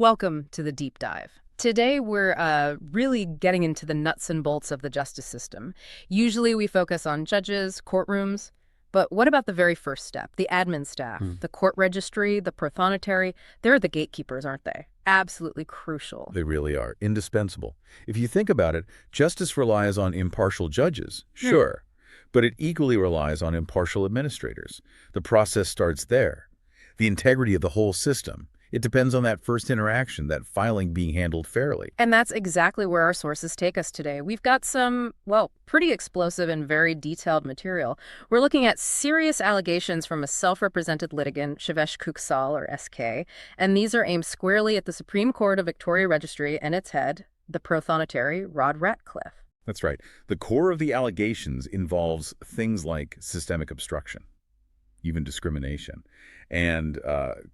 Welcome to the deep dive. Today, we're really getting into the nuts and bolts of the justice system. Usually, we focus on judges, courtrooms, but what about the very first step, the admin staff, the court registry, the prothonotary? They're the gatekeepers, aren't they? Absolutely crucial. They really are. Indispensable. If you think about it, justice relies on impartial judges, sure, but it equally relies on impartial administrators. The process starts there. The integrity of the whole system. It depends on that first interaction, that filing being handled fairly. And that's exactly where our sources take us today. We've got some, well, pretty explosive and very detailed material. We're looking at serious allegations from a self-represented litigant, Shivesh Kuksal, or SK, and these are aimed squarely at the Supreme Court of Victoria Registry and its head, the prothonotary Rod Ratcliffe. That's right. The core of the allegations involves things like systemic obstruction, even discrimination, and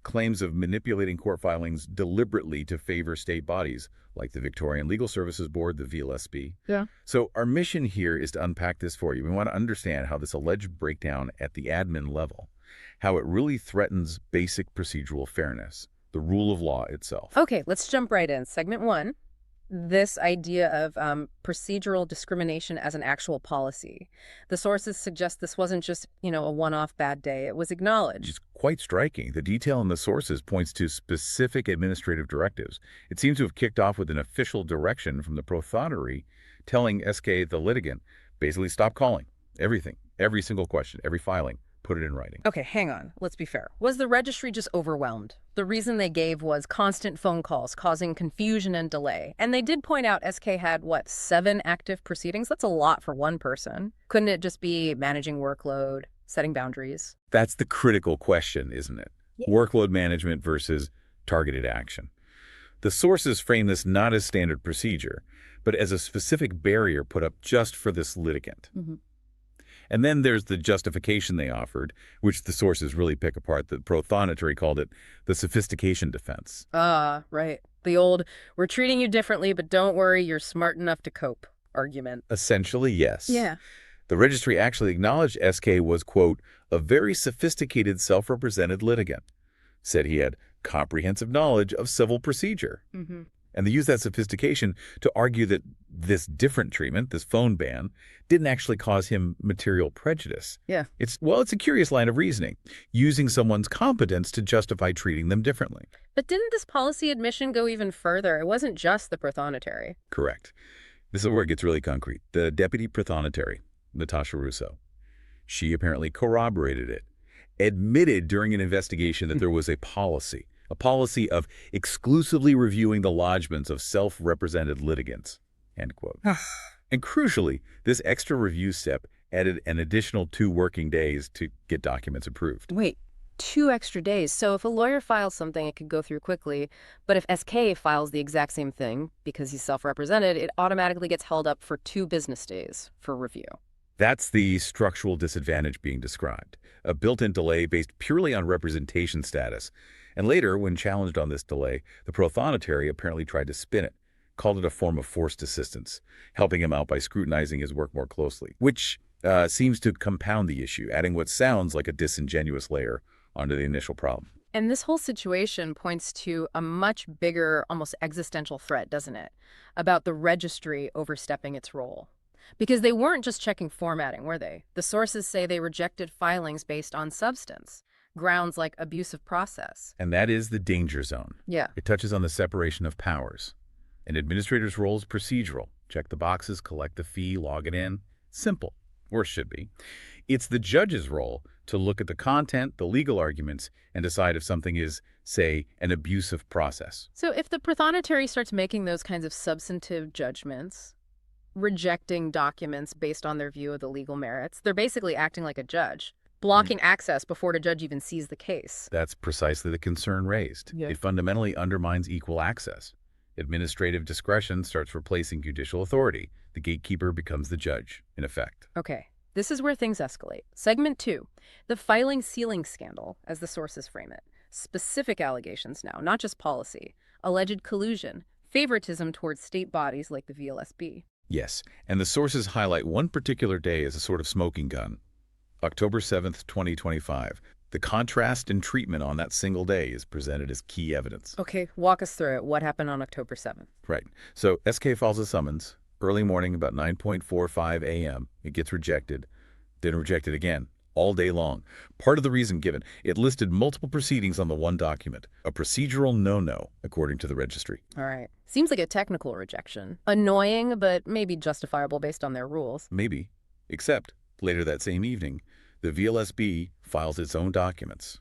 claims of manipulating court filings deliberately to favor state bodies like the Victorian Legal Services Board, the VLSB. Yeah. So our mission here is to unpack this for you. We want to understand how this alleged breakdown at the admin level, how it really threatens basic procedural fairness, the rule of law itself. Okay, let's jump right in. Segment one. This idea of procedural discrimination as an actual policy. The sources suggest this wasn't just, a one-off bad day. It was acknowledged. It's quite striking. The detail in the sources points to specific administrative directives. It seems to have kicked off with an official direction from the prothonotary telling SK, the litigant, basically stop calling. Everything, every single question, every filing, put it in writing. Okay, hang on. Let's be fair. Was the registry just overwhelmed? The reason they gave was constant phone calls causing confusion and delay. And they did point out SK had, 7 active proceedings? That's a lot for one person. Couldn't it just be managing workload, setting boundaries? That's the critical question, isn't it? Yeah. Workload management versus targeted action. The sources frame this not as standard procedure, but as a specific barrier put up just for this litigant. And then there's the justification they offered, which the sources really pick apart. The prothonotary called it the sophistication defense. Right. The old, we're treating you differently, but don't worry, you're smart enough to cope argument. Essentially, yes. Yeah. The registry actually acknowledged SK was, quote, a very sophisticated self-represented litigant, said he had comprehensive knowledge of civil procedure. And they used that sophistication to argue that this different treatment, this phone ban, didn't actually cause him material prejudice. Yeah. It's a curious line of reasoning, using someone's competence to justify treating them differently. But didn't this policy admission go even further? It wasn't just the prothonotary. Correct. This is where it gets really concrete. The deputy prothonotary, Natasha Russo, she apparently corroborated it, admitted during an investigation that there was a policy of exclusively reviewing the lodgements of self-represented litigants, end quote. And crucially, this extra review step added an additional 2 working days to get documents approved. Wait, 2 extra days. So if a lawyer files something, it could go through quickly. But if SK files the exact same thing, because he's self-represented, it automatically gets held up for 2 business days for review. That's the structural disadvantage being described, a built-in delay based purely on representation status. And later, when challenged on this delay, the prothonotary apparently tried to spin it, called it a form of forced assistance, helping him out by scrutinizing his work more closely, which seems to compound the issue, adding what sounds like a disingenuous layer onto the initial problem. And this whole situation points to a much bigger, almost existential threat, doesn't it? About the registry overstepping its role. Because they weren't just checking formatting, were they? The sources say they rejected filings based on substance. Grounds like abusive process. And that is the danger zone. Yeah. It touches on the separation of powers. An administrator's role is procedural. Check the boxes, collect the fee, log it in. Simple, or should be. It's the judge's role to look at the content, the legal arguments, and decide if something is, say, an abusive process. So if the prothonotary starts making those kinds of substantive judgments, rejecting documents based on their view of the legal merits, they're basically acting like a judge. Blocking access before the judge even sees the case. That's precisely the concern raised. Yeah. It fundamentally undermines equal access. Administrative discretion starts replacing judicial authority. The gatekeeper becomes the judge, in effect. Okay, this is where things escalate. Segment 2, the filing sealing scandal, as the sources frame it. Specific allegations now, not just policy. Alleged collusion, favoritism towards state bodies like the VLSB. Yes, and the sources highlight one particular day as a sort of smoking gun. October 7th, 2025. The contrast in treatment on that single day is presented as key evidence. Okay, walk us through it. What happened on October 7th? Right. So SK files a summons, early morning about 9:45 a.m. It gets rejected, then rejected again, all day long. Part of the reason given, it listed multiple proceedings on the one document, a procedural no-no, according to the registry. All right. Seems like a technical rejection. Annoying, but maybe justifiable based on their rules. Maybe. Except, later that same evening, the VLSB files its own documents,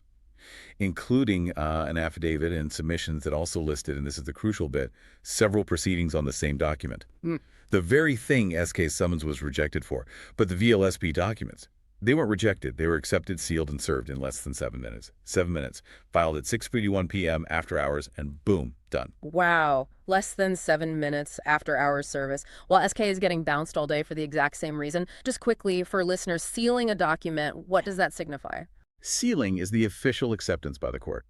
including an affidavit and submissions that also listed, and this is the crucial bit, several proceedings on the same document. The very thing SK's summons was rejected for, but the VLSB documents, they weren't rejected. They were accepted, sealed, and served in less than 7 minutes. 7 minutes. Filed at 6:51 p.m. after hours, and boom, done. Wow. Less than 7 minutes after hours service, while SK is getting bounced all day for the exact same reason. Just quickly, for listeners, sealing a document, what does that signify? Sealing is the official acceptance by the court.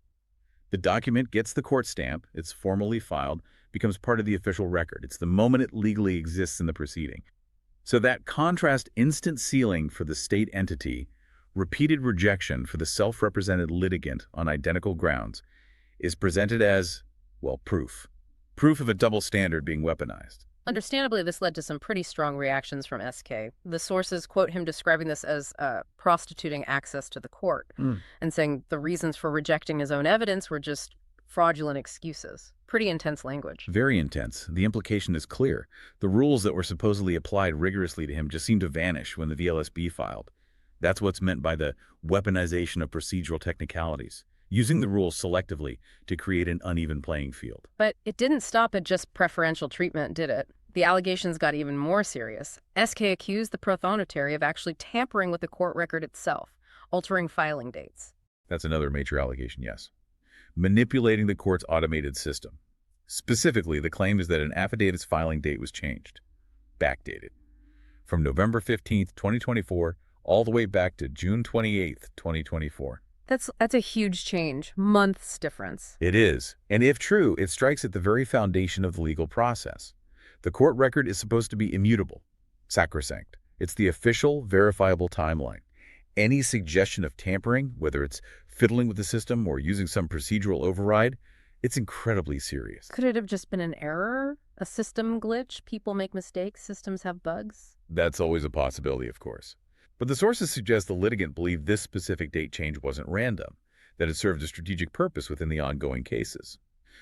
The document gets the court stamp, it's formally filed, becomes part of the official record. It's the moment it legally exists in the proceeding. So that contrast instant sealing for the state entity, repeated rejection for the self-represented litigant on identical grounds, is presented as, well, proof. Proof of a double standard being weaponized. Understandably, this led to some pretty strong reactions from SK. The sources quote him describing this as prostituting access to the court and saying the reasons for rejecting his own evidence were just fraudulent excuses. Pretty intense language. Very intense. The implication is clear. The rules that were supposedly applied rigorously to him just seemed to vanish when the VLSB filed. That's what's meant by the weaponization of procedural technicalities, using the rules selectively to create an uneven playing field. But it didn't stop at just preferential treatment, did it? The allegations got even more serious. SK accused the prothonotary of actually tampering with the court record itself, altering filing dates. That's another major allegation, yes. Manipulating the court's automated system. Specifically, the claim is that an affidavit's filing date was changed, backdated, from November 15th, 2024, all the way back to June 28th, 2024. That's a huge change. Months difference. It is. And if true, it strikes at the very foundation of the legal process. The court record is supposed to be immutable, sacrosanct. It's the official, verifiable timeline. Any suggestion of tampering, whether it's fiddling with the system or using some procedural override, it's incredibly serious. Could it have just been an error? A system glitch? People make mistakes, systems have bugs? That's always a possibility, of course. But the sources suggest the litigant believed this specific date change wasn't random, that it served a strategic purpose within the ongoing cases.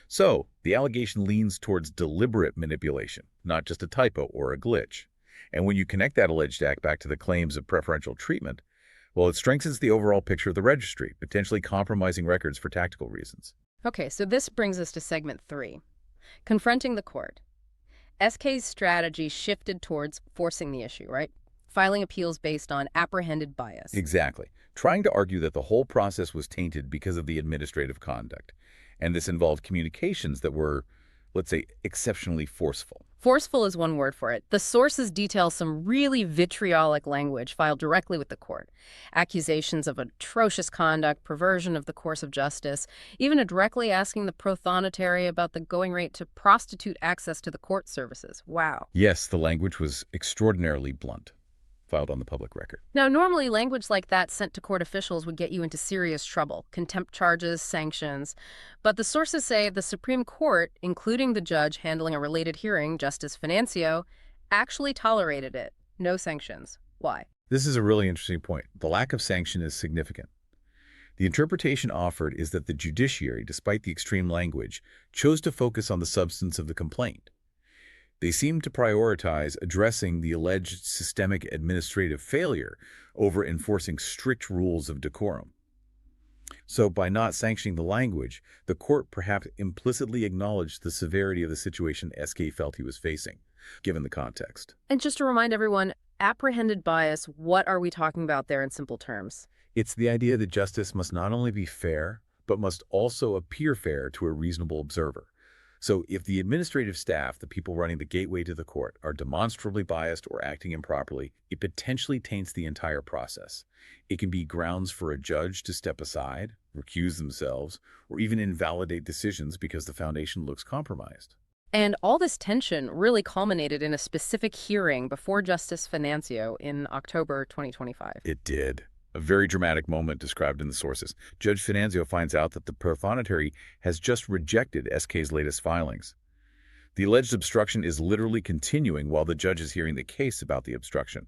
So, the allegation leans towards deliberate manipulation, not just a typo or a glitch. And when you connect that alleged act back to the claims of preferential treatment, well, it strengthens the overall picture of the registry, potentially compromising records for tactical reasons. Okay, so this brings us to segment 3. Confronting the court. SK's strategy shifted towards forcing the issue, right? Filing appeals based on apprehended bias. Exactly. Trying to argue that the whole process was tainted because of the administrative conduct. And this involved communications that were, let's say, exceptionally forceful. Forceful is one word for it. The sources detail some really vitriolic language filed directly with the court. Accusations of atrocious conduct, perversion of the course of justice, even directly asking the prothonotary about the going rate to prostitute access to the court services. Wow. Yes, the language was extraordinarily blunt, filed on the public record. Now, normally language like that sent to court officials would get you into serious trouble, contempt charges, sanctions. But the sources say the Supreme Court, including the judge handling a related hearing, Justice Financio, actually tolerated it. No sanctions. Why? This is a really interesting point. The lack of sanction is significant. The interpretation offered is that the judiciary, despite the extreme language, chose to focus on the substance of the complaint. They seem to prioritize addressing the alleged systemic administrative failure over enforcing strict rules of decorum. So by not sanctioning the language, the court perhaps implicitly acknowledged the severity of the situation SK felt he was facing, given the context. And just to remind everyone, apprehended bias, what are we talking about there in simple terms? It's the idea that justice must not only be fair, but must also appear fair to a reasonable observer. So if the administrative staff, the people running the gateway to the court, are demonstrably biased or acting improperly, it potentially taints the entire process. It can be grounds for a judge to step aside, recuse themselves, or even invalidate decisions because the foundation looks compromised. And all this tension really culminated in a specific hearing before Justice Financio in October 2025. It did. A very dramatic moment described in the sources. Judge Finanzio finds out that the prothonotary has just rejected SK's latest filings. The alleged obstruction is literally continuing while the judge is hearing the case about the obstruction.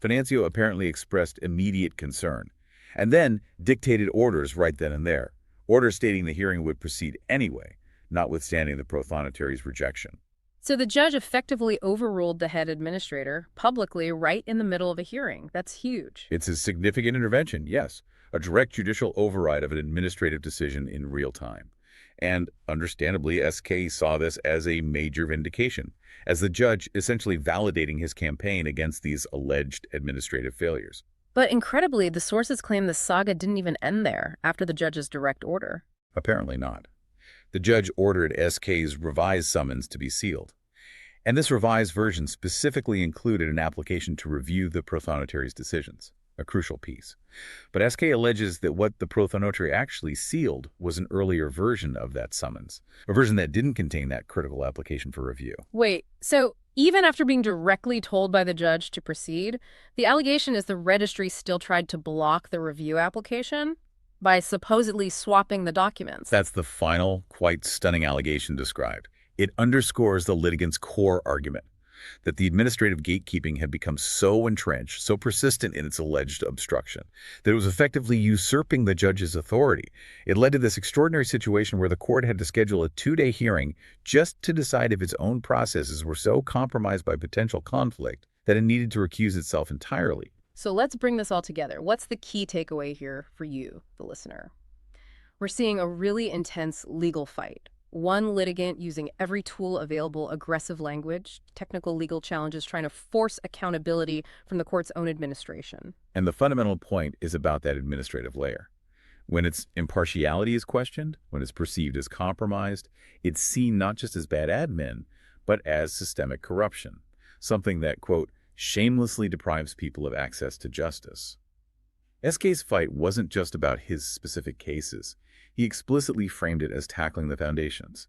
Finanzio apparently expressed immediate concern, and then dictated orders right then and there, orders stating the hearing would proceed anyway, notwithstanding the prothonotary's rejection. So the judge effectively overruled the head administrator publicly right in the middle of a hearing. That's huge. It's a significant intervention, yes, a direct judicial override of an administrative decision in real time. And understandably, SK saw this as a major vindication, as the judge essentially validating his campaign against these alleged administrative failures. But incredibly, the sources claim the saga didn't even end there after the judge's direct order. Apparently not. The judge ordered SK's revised summons to be sealed. And this revised version specifically included an application to review the prothonotary's decisions, a crucial piece. But SK alleges that what the prothonotary actually sealed was an earlier version of that summons, a version that didn't contain that critical application for review. Wait, so even after being directly told by the judge to proceed, the allegation is the registry still tried to block the review application by supposedly swapping the documents. That's the final, quite stunning allegation described. It underscores the litigant's core argument, that the administrative gatekeeping had become so entrenched, so persistent in its alleged obstruction, that it was effectively usurping the judge's authority. It led to this extraordinary situation where the court had to schedule a 2-day hearing just to decide if its own processes were so compromised by potential conflict that it needed to recuse itself entirely. So let's bring this all together. What's the key takeaway here for you, the listener? We're seeing a really intense legal fight. One litigant using every tool available, aggressive language, technical legal challenges, trying to force accountability from the court's own administration. And the fundamental point is about that administrative layer. When its impartiality is questioned, when it's perceived as compromised, it's seen not just as bad admin, but as systemic corruption, something that, quote, shamelessly deprives people of access to justice. SK's fight wasn't just about his specific cases. He explicitly framed it as tackling the foundations.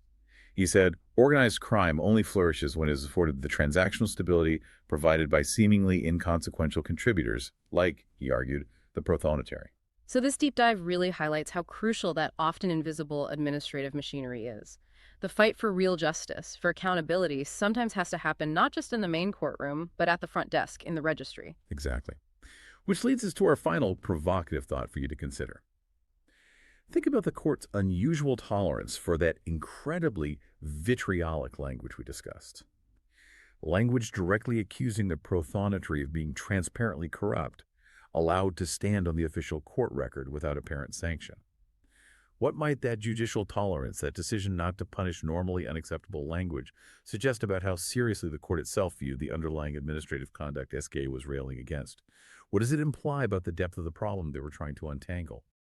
He said, organized crime only flourishes when it is afforded the transactional stability provided by seemingly inconsequential contributors, like, he argued, the prothonotary. So this deep dive really highlights how crucial that often invisible administrative machinery is. The fight for real justice, for accountability, sometimes has to happen not just in the main courtroom, but at the front desk, in the registry. Exactly. Which leads us to our final provocative thought for you to consider. Think about the court's unusual tolerance for that incredibly vitriolic language we discussed. Language directly accusing the prothonotary of being transparently corrupt, allowed to stand on the official court record without apparent sanction. What might that judicial tolerance, that decision not to punish normally unacceptable language, suggest about how seriously the court itself viewed the underlying administrative conduct SK was railing against? What does it imply about the depth of the problem they were trying to untangle?